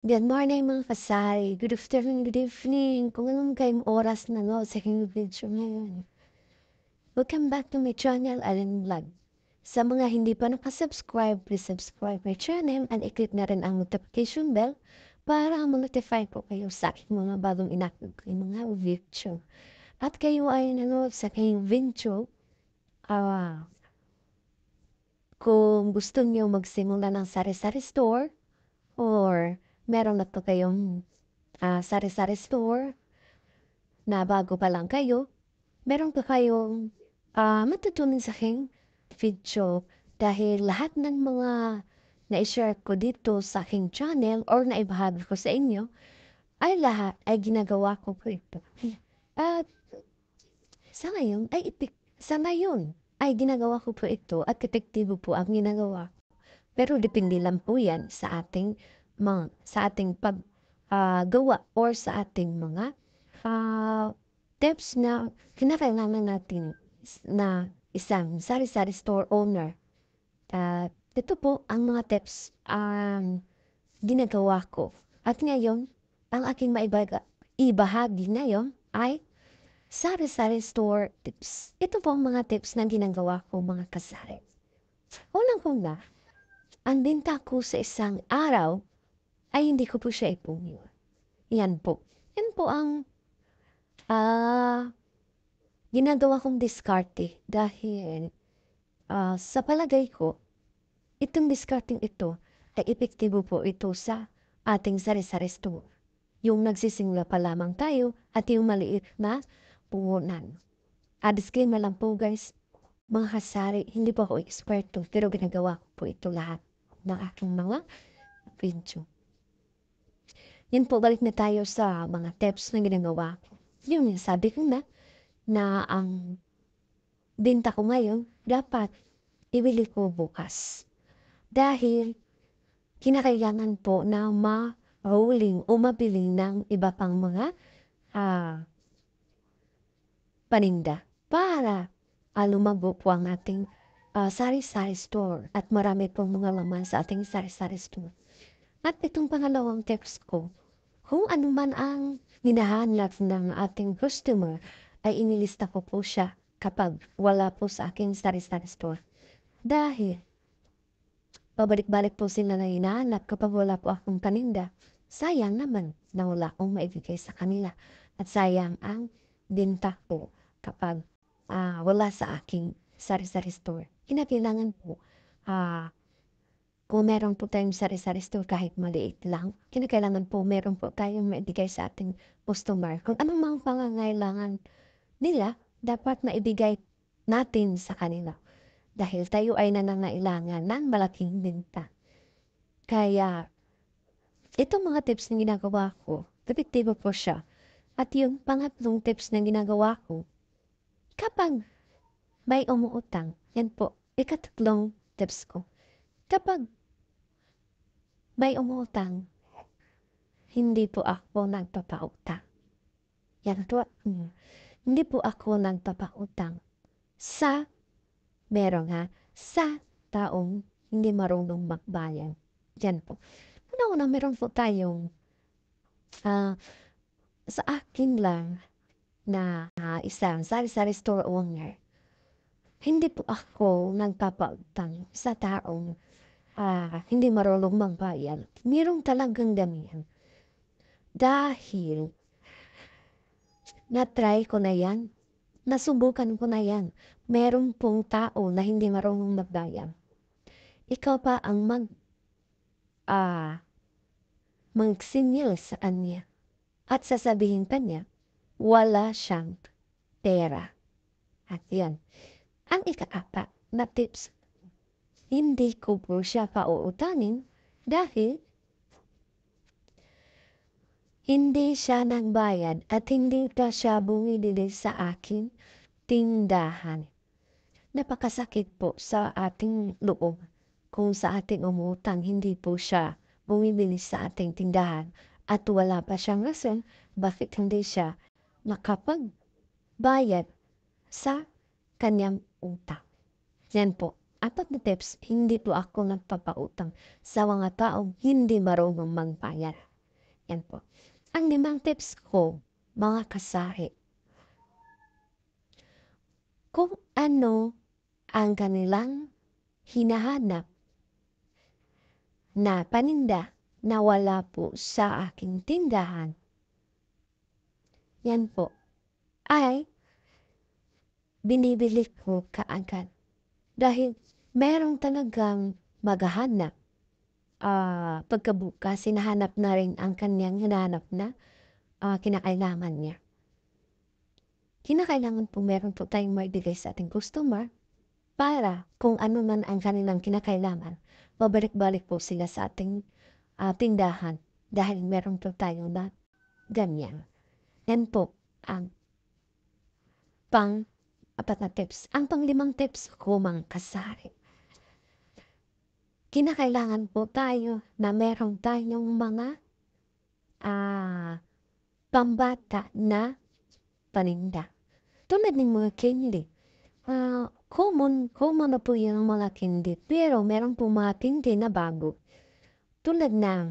Good morning mga kasari. Good afternoon, good evening. Kung anong kayong oras na sa aking video ngayon. Welcome back to my channel, Allen Vlog. Sa mga hindi pa nakasubscribe, please subscribe my channel and i-click na rin ang notification bell para ma-notify po kayo sa aking mga bagong in-upload ko yung mga video. At kayo ay nanood sa aking video, kung gusto niyo magsimula ng sari-sari store or meron na to kayong sari-sari store na bago pa lang kayo, meron pa kayong matutunan sa aking video dahil lahat ng mga na-share ko dito sa aking channel or naibahagi ko sa inyo ay lahat ay ginagawa ko po ito. At sa ngayon ay ginagawa ko po ito at epektibo po ang ginagawa. Pero depende lang po yan sa ating paggawa or sa ating mga tips na kinakailangan natin na isang sari-sari store owner. Ito po ang mga tips ginagawa ko. At ngayon, ang aking ibahagi ngayon ay sari-sari store tips. Ito po ang mga tips na ginagawa ko mga kasari. Unang-una, ang benta ko sa isang araw ay hindi ko po siya ipungyo. Yan po. Yan po ang ginagawa kong diskarte dahil sa palagay ko, itong discarding ito ay epektibo po ito sa ating sari-sari store. Yung nagsisimula pa lamang tayo at yung maliit na puhunan. Disclaimer lang po guys, mga kasari, hindi po ako eksperto pero ginagawa ko po ito lahat ng aking mga video. Yan po, balik na tayo sa mga tips na ginagawa ko. Yung sabi ko na ang benta ko ngayon, dapat ibili ko bukas. Dahil kinakailangan po na ma-rolling o mabili ng iba pang mga paninda para lumago po ang ating sari-sari store at marami pong mga laman sa ating sari-sari store. At itong pangalawang tips ko, kung ano man ang hinahanap ng ating customer, ay inilista ko po siya kapag wala po sa aking sari-sari store. Dahil, pabalik-balik po sila na hinahanap kapag wala po akong paninda. Sayang naman na wala akong maibigay sa kanila. At sayang ang benta ko kapag wala sa aking sari-sari store. Kinakailangan po, kung meron po tayong sari-sari store kahit maliit lang, kinakailangan po meron po tayong maibigay sa ating customer. Kung anong mga pangangailangan nila, dapat maibigay natin sa kanila. Dahil tayo ay nanangailangan ng malaking benta. Kaya, itong mga tips na ginagawa ko, epektibo po siya. At yung pangatlong tips na ginagawa ko, kapag may umuutang, yan po, ikatatlong tips ko. Kapag may umuutang, hindi po ako nagpapautang. Yan po. Hindi po ako nagpapautang sa taong hindi marunong magbayan. Yan po. Una-una, meron po tayong sa akin lang na isang sari-sari store owner. Hindi po ako nagpapautang sa taong hindi marunong magbayan. Merong talagang damihan. Dahil na-try ko na yan, nasubukan ko na yan. Merong pong tao na hindi marunong magbayan. Ikaw pa ang magsingil sa kanya at sasabihin pa niya, wala siyang pera. At yan, ang ikaapat na tips, hindi ko po siya pauutanin dahil hindi siya nagbayad at hindi pa siya bumibili sa aking tindahan. Napakasakit po sa ating loob kung sa ating umutang hindi po siya bumibili sa ating tindahan at wala pa siyang rason bakit hindi siya nakapagbayad sa kanyang utang. Yan po. Apat na tips, hindi po ako nagpapautang sa mga taong hindi marunong magbayad. Yan po. Ang 5 tips ko, mga kasari, kung ano ang kanilang hinahanap na paninda na wala po sa aking tindahan, yan po ay binibili ko kaagad. Dahil merong talagang maghahanap. Pagkabukas, hinahanap na rin ang kanyang hinahanap na kinakailangan niya. Kinakailangan po meron po tayong maibigay sa ating customer para kung ano man ang kanilang kinakailangan, babalik-balik po sila sa ating tindahan dahil meron po tayo na ganyan. Yan po ang pang-apat na tips. Ang pang-5 tips ko, mga kasari, kinakailangan po tayo na meron tayong mga pambata na paninda. Tulad ng mga candy. Common na po yung mga candy. Pero meron po mga candy na bago. Tulad ng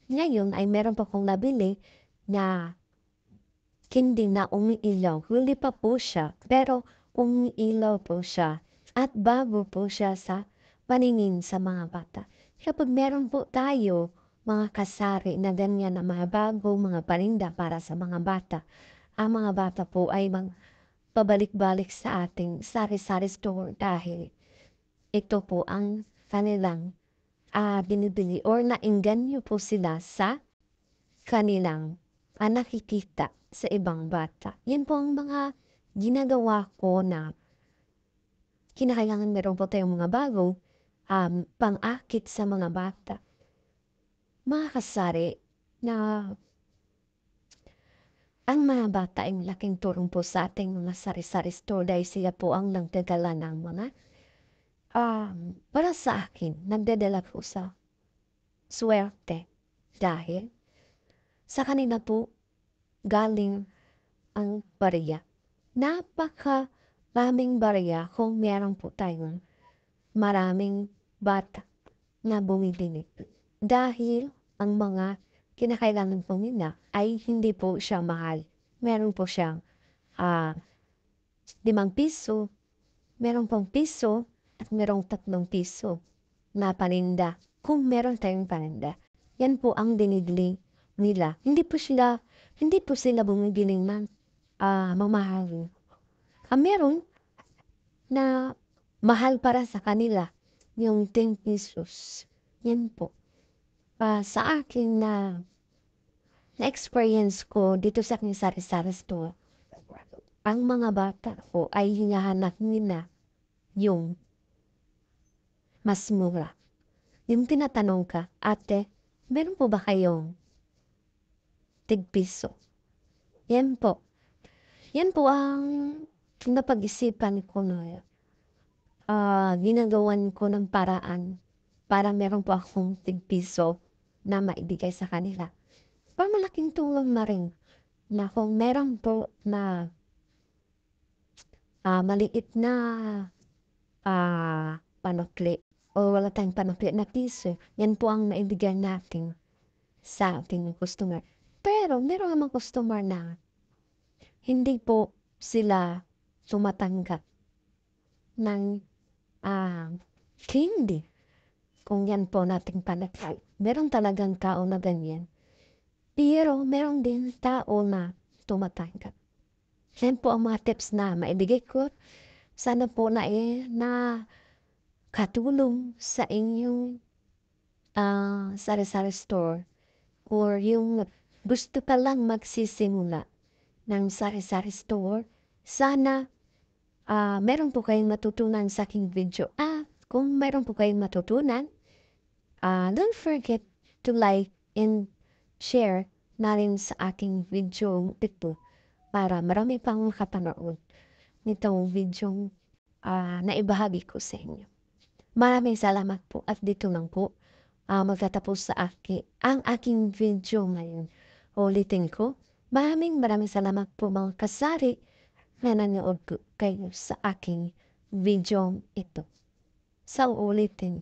ngayon ay meron pa kong nabili na candy na umiilaw. Huli pa po siya. Pero umiilaw po siya. At bago po siya sa paningin sa mga bata. Kapag meron po tayo mga kasari na ganyan na mga bago, mga paninda para sa mga bata, ang mga bata po ay pabalik-balik sa ating sari-sari store dahil ito po ang kanilang binibili or nainganyo po sila sa kanilang nakikita sa ibang bata. Yan po ang mga ginagawa ko na kinakailangan meron po tayong mga bago pang-akit sa mga bata. Mga kasari na ang mga bata ay malaking tulong po sa ating mga sari-sari store dahil sila po ang nagdadala ng mga para sa akin, nagdadala po sa swerte dahil sa kanila po galing ang barya. Napakaraming barya kung meron po tayong maraming bata na bumibili. Dahil ang mga kinakailangan po nila ay hindi po siya mahal. Meron po siyang 5 piso, meron pong piso, at merong 3 piso na paninda. Kung meron tayong paninda, yan po ang binibili nila. Hindi po sila bumibili ng mamahal. Meron na mahal para sa kanila, yung 10 pesos. Yan po. Sa akin na-experience ko dito sa aking sari-sari store, ang mga bata ko ay hinahanap nila yung mas mura. Yung tinatanong ka, ate, meron po ba kayong tig-piso? Yan po. Yan po ang napag-isipan ko na ginagawan ko ng paraan para meron po akong tig-piso na maibigay sa kanila. Malaking tulong na rin na kung meron po na maliit na panukli o wala tayong panukli na piso, yan po ang naibigay natin sa ating customer. Pero meron namang customer na hindi po sila tumatanggap ng candy. Kung yan po nating panukli. Meron talagang tao na ganyan. Pero meron din tao na tumatanggap. Yan po ang mga tips na maibigay ko. Sana po na katulong sa inyong sari-sari store or yung gusto pa lang magsisimula ng sari-sari store. Sana meron po kayong matutunan sa aking video. Kung meron po kayong matutunan, don't forget to like and share na rin sa aking video ito para marami pang makapanood nitong video na ibahagi ko sa inyo. Maraming salamat po at dito lang po magtatapos ang aking video ngayon. Ulitin ko, maraming salamat po mga kasari na nanood kayo sa aking video ito. Sa ulitin.